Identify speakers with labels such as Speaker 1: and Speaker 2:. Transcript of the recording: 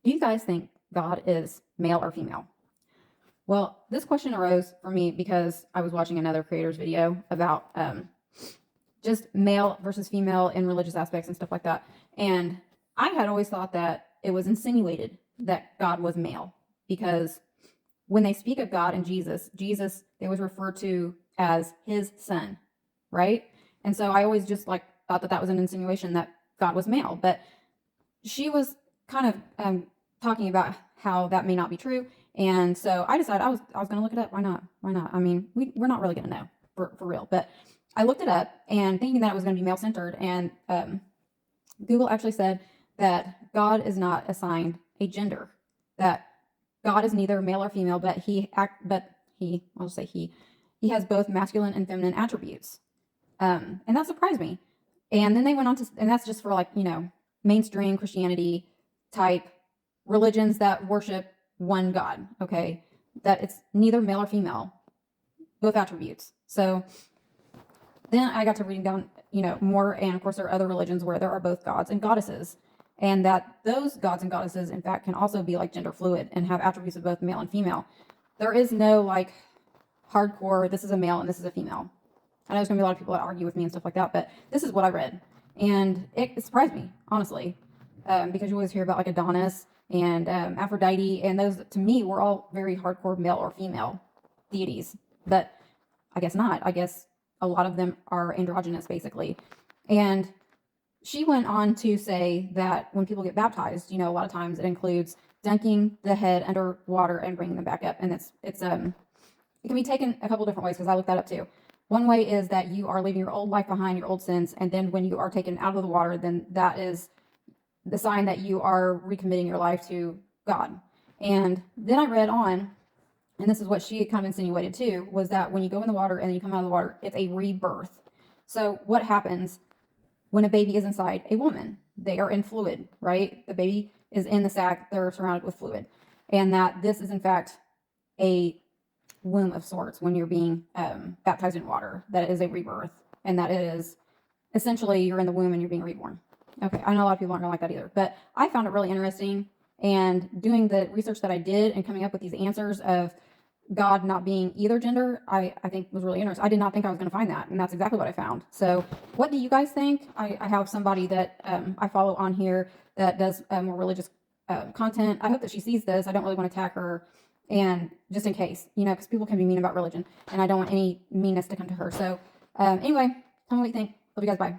Speaker 1: Do you guys think God is male or female? Well, this question arose for me because I was watching another creator's video about just male versus female in religious aspects and stuff like that. And I had always thought that it was insinuated that God was male because when they speak of God and Jesus, they always refer to as his son, right? And so I always just like thought that that was an insinuation that God was male. But she was kind of talking about how that may not be true. And so I decided I was going to look it up. Why not? Why not? I mean, we're not really going to know for real. But I looked it up and thinking that it was going to be male centered. And Google actually said that God is not assigned a gender, that God is neither male or female, but I'll just say he has both masculine and feminine attributes. And that surprised me. And then they went on to, and that's just for like, mainstream Christianity type religions that worship one God, okay? That it's neither male or female, both attributes. So then I got to reading down, more, and of course there are other religions where there are both gods and goddesses, and that those gods and goddesses, in fact, can also be like gender fluid and have attributes of both male and female. There is no like hardcore, this is a male and this is a female. I know there's gonna be a lot of people that argue with me and stuff like that, but this is what I read. And it surprised me, honestly, because you always hear about like Adonis and Aphrodite, and those to me were all very hardcore male or female deities. But I guess not. I guess a lot of them are androgynous, basically. And she went on to say that when people get baptized, a lot of times it includes dunking the head under water and bringing them back up, and it can be taken a couple different ways because I looked that up too. One way is that you are leaving your old life behind, your old sins, and then when you are taken out of the water, then that is the sign that you are recommitting your life to God. And then I read on, and this is what she kind of insinuated too, was that when you go in the water and then you come out of the water, it's a rebirth. So what happens when a baby is inside a woman? They are in fluid, right? The baby is in the sac, they're surrounded with fluid. And that this is in fact a womb of sorts when you're being baptized in water, that it is a rebirth, and that it is essentially you're in the womb and you're being reborn. Okay, I know a lot of people aren't gonna like that either, but I found it really interesting, and doing the research that I did and coming up with these answers of God not being either gender, I think was really interesting. I did not think I was going to find that, and that's exactly what I found. So what do you guys think? I have somebody that I follow on here that does more religious content. I hope that she sees this. I don't really want to attack her, and just in case, because people can be mean about religion, and I don't want any meanness to come to her. So anyway, tell me what you think. Love you guys. Bye.